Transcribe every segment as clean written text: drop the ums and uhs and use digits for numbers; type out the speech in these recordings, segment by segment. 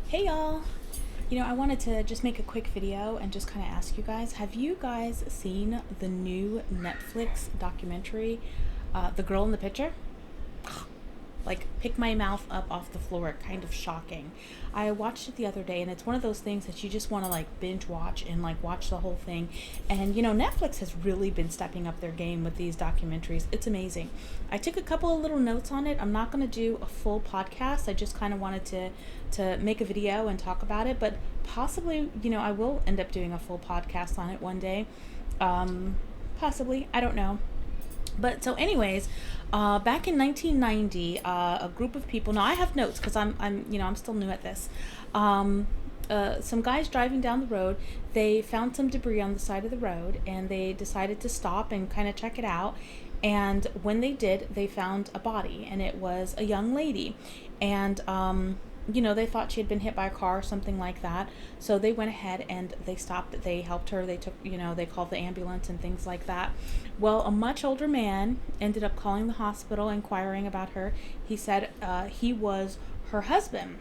Hey y'all! I wanted to just make a quick video and just kind of ask you guys, have you guys seen the new Netflix documentary, The Girl in the Picture? Like, pick my mouth up off the floor, kind of shocking. I watched it the other day, and it's one of those things that you just want to like binge watch and like watch the whole thing. And Netflix has really been stepping up their game with these documentaries. It's amazing. I took a couple of little notes on it. I'm not going to do a full podcast. I just kind of wanted to make a video and talk about it, but possibly, I will end up doing a full podcast on it one day. Possibly, I don't know. But so, anyways, back in 1990, a group of people. Now I have notes because I'm still new at this. Some guys driving down the road, they found some debris on the side of the road, and they decided to stop and kind of check it out. And when they did, they found a body, and it was a young lady, and they thought she had been hit by a car or something like that. So they went ahead and they stopped. They helped her. They took, they called the ambulance and things like that. Well, a much older man ended up calling the hospital, inquiring about her. He said he was her husband.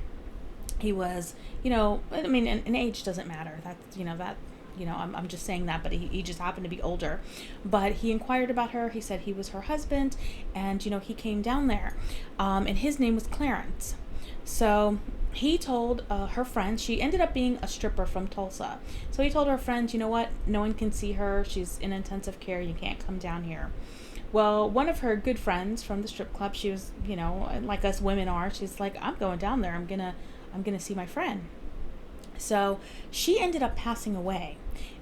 He was, and age doesn't matter. I'm just saying that, but he just happened to be older. But he inquired about her. He said he was her husband, and, he came down there. And his name was Clarence. So he told her friends, she ended up being a stripper from Tulsa. So he told her friends, you know what, no one can see her. She's in intensive care. You can't come down here. Well, one of her good friends from the strip club, she was, like us women are, she's like, I'm going down there. I'm gonna see my friend. So she ended up passing away.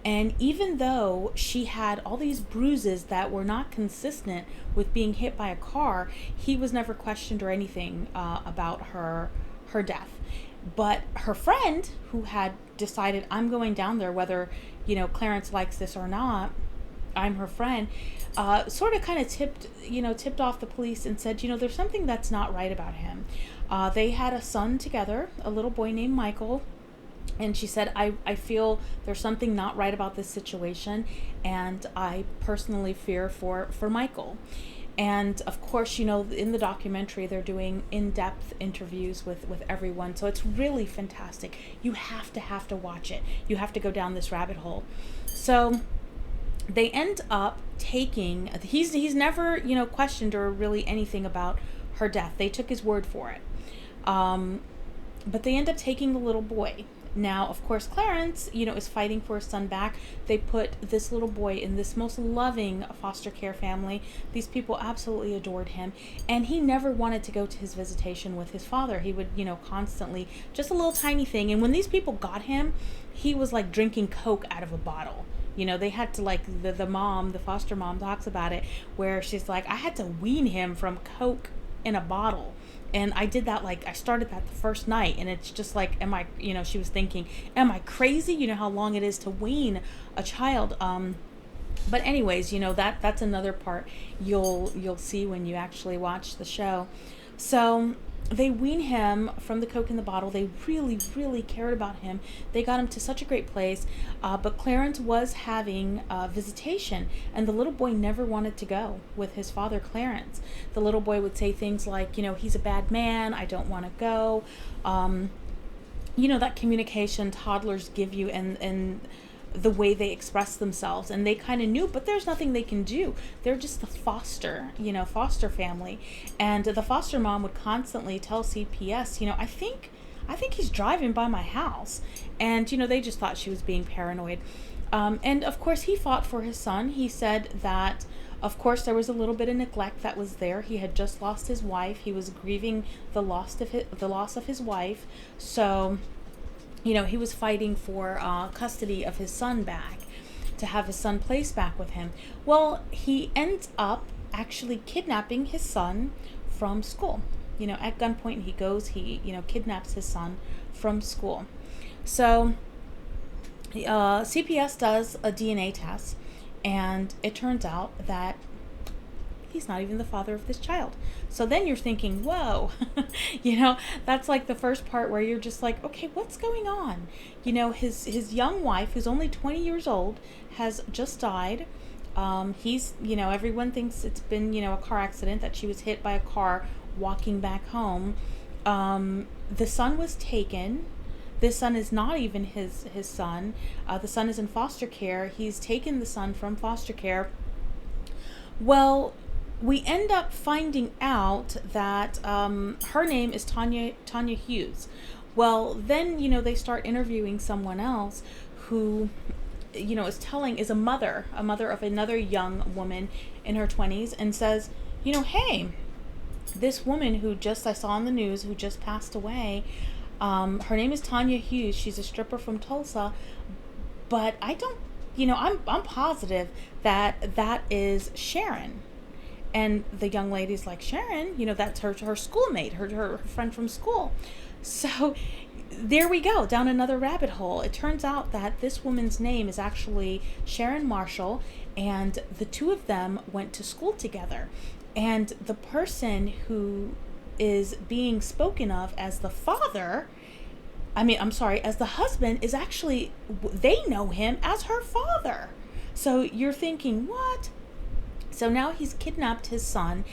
And even though she had all these bruises that were not consistent with being hit by a car, he was never questioned or anything about her death. But her friend, who had decided, I'm going down there whether, Clarence likes this or not, I'm her friend, sort of kind of tipped off the police and said, there's something that's not right about him. They had a son together, a little boy named Michael. And she said, I feel there's something not right about this situation, and I personally fear for Michael. And of course, in the documentary, they're doing in-depth interviews with everyone. So it's really fantastic. You have to watch it. You have to go down this rabbit hole. So they end up taking, he's never, questioned or really anything about her death. They took his word for it. But they end up taking the little boy. Now, of course, Clarence, is fighting for his son back. They put this little boy in this most loving foster care family. These people absolutely adored him. And he never wanted to go to his visitation with his father. He would, constantly, just a little tiny thing. And when these people got him, he was like drinking Coke out of a bottle. They had to, like, the foster mom talks about it, where she's like, I had to wean him from Coke in a bottle. And I did that, like, I started that the first night, and it's just like, she was thinking, am I crazy? How long it is to wean a child. But anyways, that's another part you'll see when you actually watch the show. So they wean him from the Coke in the bottle. They really, really cared about him. They got him to such a great place. But Clarence was having visitation, and the little boy never wanted to go with his father, Clarence. The little boy would say things like, he's a bad man. I don't want to go. That communication toddlers give you, and the way they express themselves, and they kind of knew, but there's nothing they can do. They're just the foster family. And the foster mom would constantly tell CPS, I think he's driving by my house. And they just thought she was being paranoid. And of course, he fought for his son. He said that, of course, there was a little bit of neglect that was there. He had just lost his wife. He was grieving the loss of his wife. So he was fighting for custody of his son back, to have his son placed back with him. Well, he ends up actually kidnapping his son from school. At gunpoint, he kidnaps his son from school. So CPS does a DNA test, and it turns out that he's not even the father of this child. So then you're thinking, whoa, that's like the first part where you're just like, okay, what's going on? His young wife, who's only 20 years old, has just died. He's, everyone thinks it's been, a car accident, that she was hit by a car walking back home. The son was taken. This son is not even his son. The son is in foster care. He's taken the son from foster care. Well, we end up finding out that her name is Tanya Hughes. Well, then they start interviewing someone else who is a mother of another young woman in her 20s, and says, hey, this woman who I saw on the news, who just passed away, her name is Tanya Hughes. She's a stripper from Tulsa, but I don't, I'm positive that is Sharon. And the young lady's like, Sharon, that's her schoolmate, her friend from school. So there we go, down another rabbit hole. It turns out that this woman's name is actually Sharon Marshall, and the two of them went to school together. And the person who is being spoken of as the father, as the husband, is actually, they know him as her father. So you're thinking, what? So now he's kidnapped his son,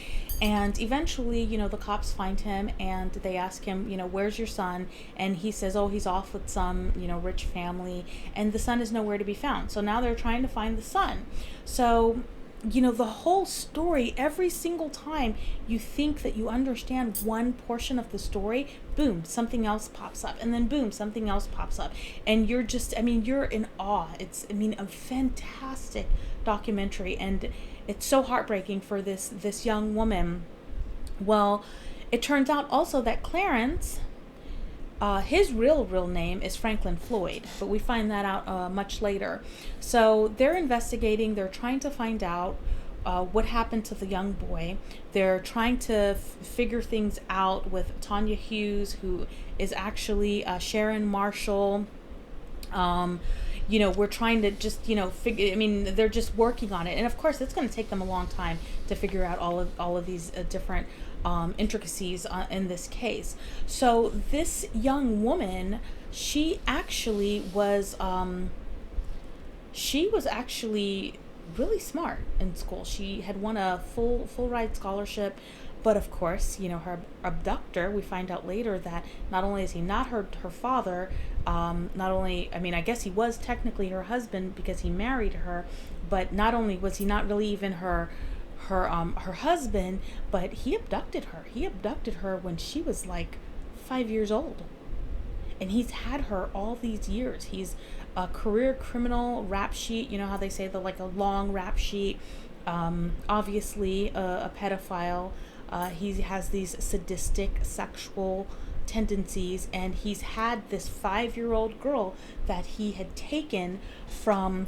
and eventually, the cops find him and they ask him, where's your son? And he says, oh, he's off with some, rich family, and the son is nowhere to be found. So now they're trying to find the son. So, the whole story, every single time you think that you understand one portion of the story, boom, something else pops up. And then boom, something else pops up. And you're just, you're in awe. It's, a fantastic documentary, and it's so heartbreaking for this young woman. Well, it turns out also that Clarence, his real name is Franklin Floyd, but we find that out much later. So they're investigating. They're trying to find out what happened to the young boy. They're trying to figure things out with Tanya Hughes, who is actually Sharon Marshall. We're trying to just, figure, they're just working on it. And of course, it's going to take them a long time to figure out all of these different intricacies in this case. So this young woman, she was actually really smart in school. She had won a full ride scholarship. But of course, her abductor, we find out later that not only is he not her father, not only, I guess he was technically her husband because he married her, but not only was he not really even her husband, but he abducted her. He abducted her when she was like 5 years old. And he's had her all these years. He's a career criminal, rap sheet, how they say, a long rap sheet, obviously a pedophile. He has these sadistic sexual tendencies, and he's had this 5-year-old girl that he had taken from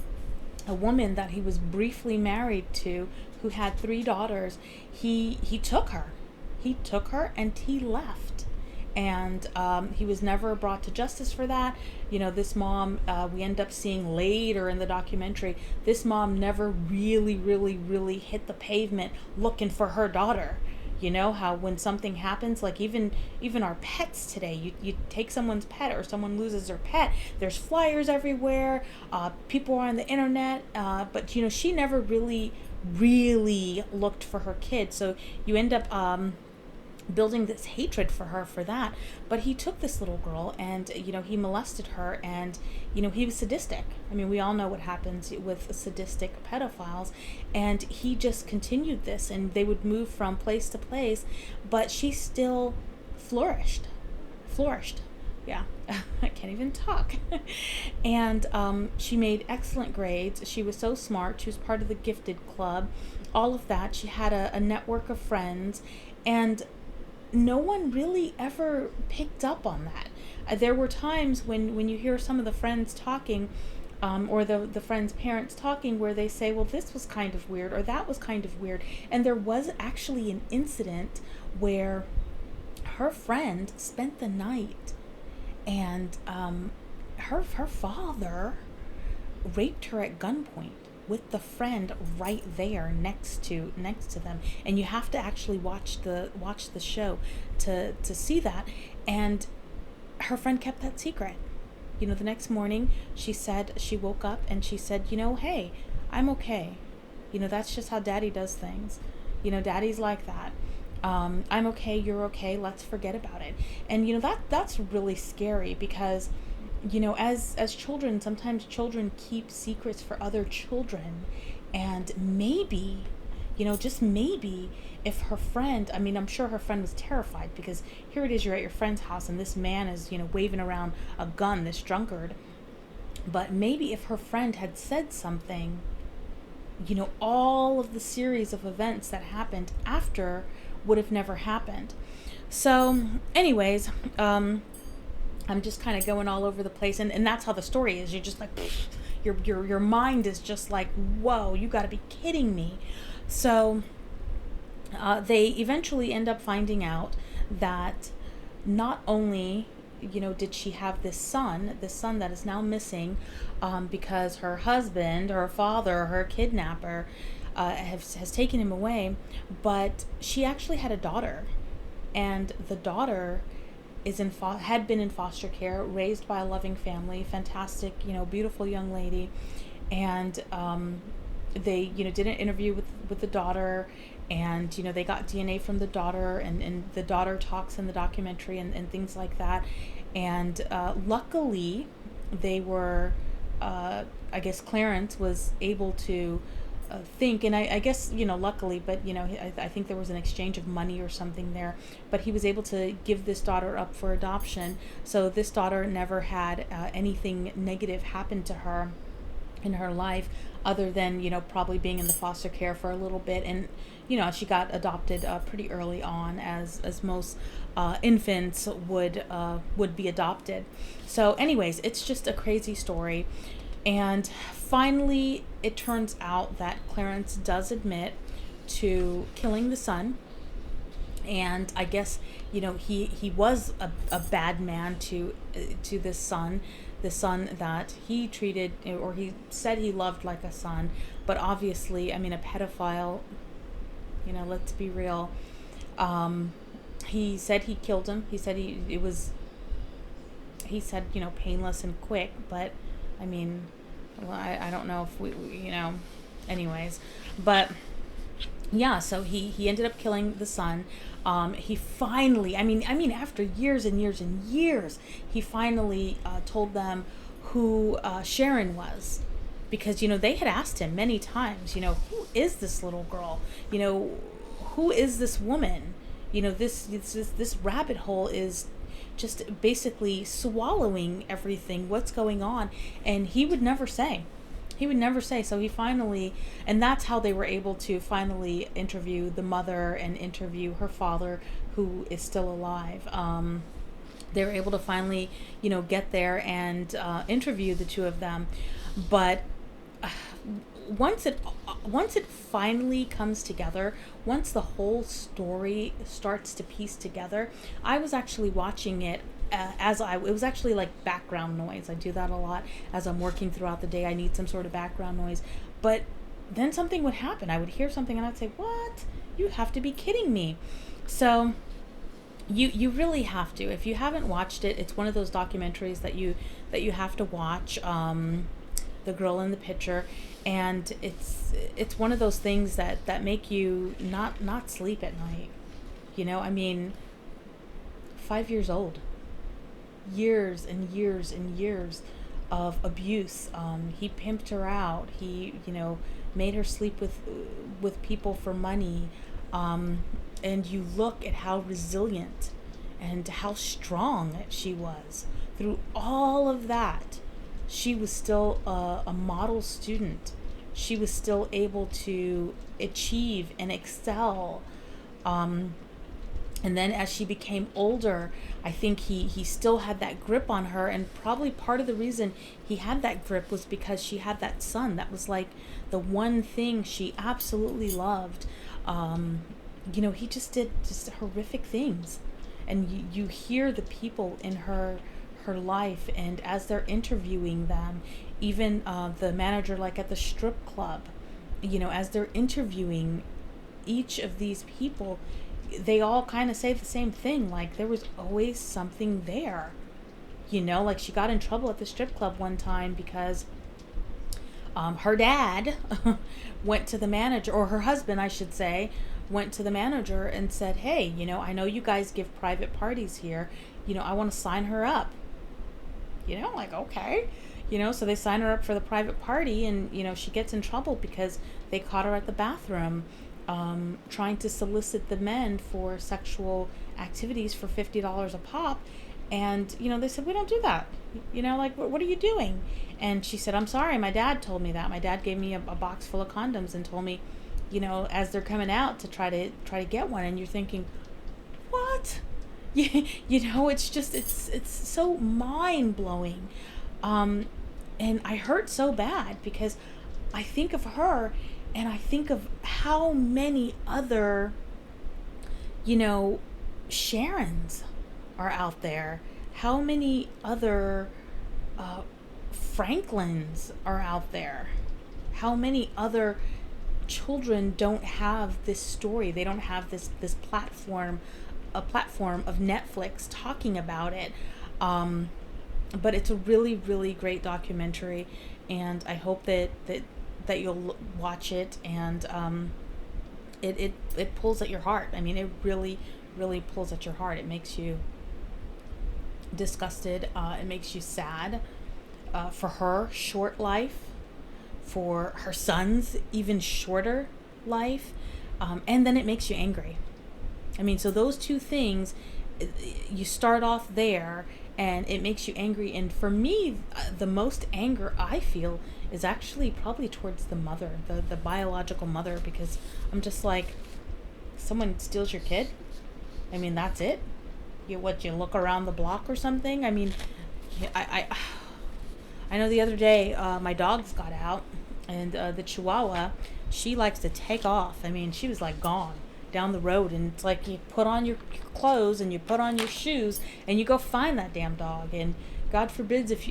a woman that he was briefly married to, who had 3 daughters. He took her and he left, and he was never brought to justice for that. This mom, we end up seeing later in the documentary, this mom never really hit the pavement looking for her daughter. How when something happens, like even our pets today, you take someone's pet or someone loses their pet, there's flyers everywhere, people are on the internet, but she never really looked for her kid. So you end up building this hatred for her for that. But he took this little girl and he molested her, and he was sadistic. We all know what happens with sadistic pedophiles, and he just continued this, and they would move from place to place, but she still flourished. Yeah. I can't even talk. And she made excellent grades. She was so smart. She was part of the gifted club, all of that. She had a network of friends, and no one really ever picked up on that. There were times when you hear some of the friends talking, or the friends' parents talking, where they say, well, this was kind of weird, or that was kind of weird. And there was actually an incident where her friend spent the night, and her father raped her at gunpoint with the friend right there next to them. And you have to actually watch the show to see that. And her friend kept that secret. The next morning she said she woke up and she said, hey, I'm okay. That's just how daddy does things. Daddy's like that. I'm okay, you're okay, let's forget about it. And that's really scary, because as children, sometimes children keep secrets for other children, and maybe, just maybe, if her friend, I mean, I'm sure her friend was terrified, because here it is, you're at your friend's house and this man is, waving around a gun, this drunkard. But maybe if her friend had said something, all of the series of events that happened after would have never happened. So, anyways, I'm just kind of going all over the place, and that's how the story is. You're just like, your mind is just like, whoa, you got to be kidding me. So, they eventually end up finding out that not only did she have this son that is now missing, because her husband, her father, her kidnapper, has taken him away, but she actually had a daughter, and the daughter had been in foster care, raised by a loving family, fantastic, beautiful young lady, and they did an interview with the daughter, and they got DNA from the daughter, and the daughter talks in the documentary, and things like that, and luckily they were, I guess Clarence was able to think, and I guess luckily, but I think there was an exchange of money or something there, but he was able to give this daughter up for adoption, so this daughter never had anything negative happen to her in her life, other than probably being in the foster care for a little bit, and she got adopted pretty early on, as most infants would be adopted. So anyways, it's just a crazy story. And finally, it turns out that Clarence does admit to killing the son. And I guess, he was a bad man to this son, the son that he treated, or he said he loved like a son. But obviously, I mean, a pedophile, let's be real. He said he killed him. He said he said, painless and quick, but I mean, well, I don't know if we anyways, but yeah, so he ended up killing the son. He finally, I mean, after years and years and years, he finally told them who Sharon was, because they had asked him many times, who is this little girl? Who is this woman? This rabbit hole is just basically swallowing everything. What's going on? And he would never say. So he finally, and that's how they were able to finally interview the mother and interview her father, who is still alive. They were able to finally, get there and interview the two of them. But once it finally comes together, once the whole story starts to piece together, I was actually watching it it was actually like background noise. I do that a lot as I'm working throughout the day. I need some sort of background noise. But then something would happen. I would hear something and I'd say, "What? You have to be kidding me." So you really have to. If you haven't watched it, it's one of those documentaries that you have to watch. The Girl in the Picture, and it's one of those things that make you not sleep at night. I mean, 5 years old, years and years and years of abuse. He pimped her out. He made her sleep with people for money. And you look at how resilient and how strong she was through all of that. She was still a model student. She was still able to achieve and excel. And then as she became older, I think he still had that grip on her. And probably part of the reason he had that grip was because she had that son. That was like the one thing she absolutely loved. He just did just horrific things. And you hear the people in her life, and as they're interviewing them, even the manager, like at the strip club, as they're interviewing each of these people, they all kind of say the same thing, like there was always something there. Like she got in trouble at the strip club one time because her dad went to the manager, or her husband I should say, went to the manager and said, "Hey, I know you guys give private parties here, I want to sign her up." like, okay. So they sign her up for the private party, and, she gets in trouble because they caught her at the bathroom trying to solicit the men for sexual activities for $50 a pop. And, they said, we don't do that. Like, what are you doing? And she said, I'm sorry, my dad told me that. My dad gave me a box full of condoms and told me, as they're coming out to try to get one. And you're thinking, what? It's just, it's so mind blowing. And I hurt so bad because I think of her and I think of how many other, Sharons are out there, how many other Franklins are out there, how many other children don't have this story. They don't have this platform, a platform of Netflix talking about it. But it's a really, really great documentary, and I hope that you'll watch it, and it pulls at your heart. I mean, it really, really pulls at your heart. It makes you disgusted. It makes you sad for her short life, for her son's even shorter life, and then it makes you angry. I mean, so those two things, you start off there, and it makes you angry. And for me, the most anger I feel is actually probably towards the mother, the biological mother, because I'm just like, someone steals your kid? I mean, that's it? You look around the block or something? I mean, I know the other day, my dogs got out, and the Chihuahua, she likes to take off. I mean, she was like gone down the road, and it's like you put on your clothes and you put on your shoes and you go find that damn dog, and God forbids if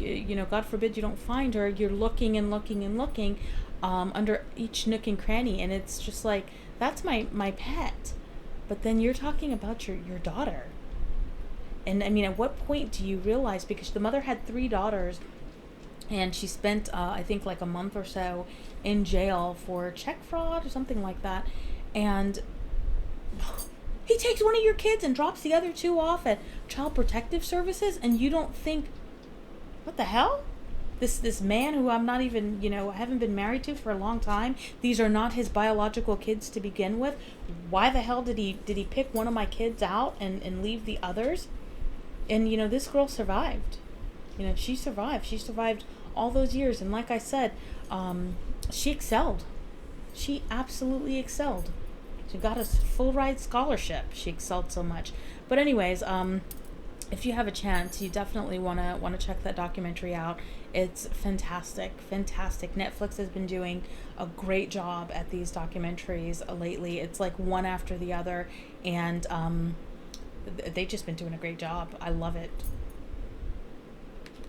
God forbid you don't find her, you're looking and looking and looking under each nook and cranny, and it's just like, that's my pet. But then you're talking about your daughter. And I mean, at what point do you realize, because the mother had 3 daughters, and she spent I think like a month or so in jail for check fraud or something like that, and he takes one of your kids and drops the other 2 off at Child Protective Services, and you don't think, what the hell? This man who I'm not even, I haven't been married to for a long time, these are not his biological kids to begin with. Why the hell did he pick one of my kids out and leave the others? And, this girl survived. She survived. She survived all those years. And like I said, she excelled. She absolutely excelled. She got a full ride scholarship. She excelled so much. But anyways, if you have a chance, you definitely wanna check that documentary out. It's fantastic. Netflix has been doing a great job at these documentaries lately. It's like one after the other, and they've just been doing a great job. I love it.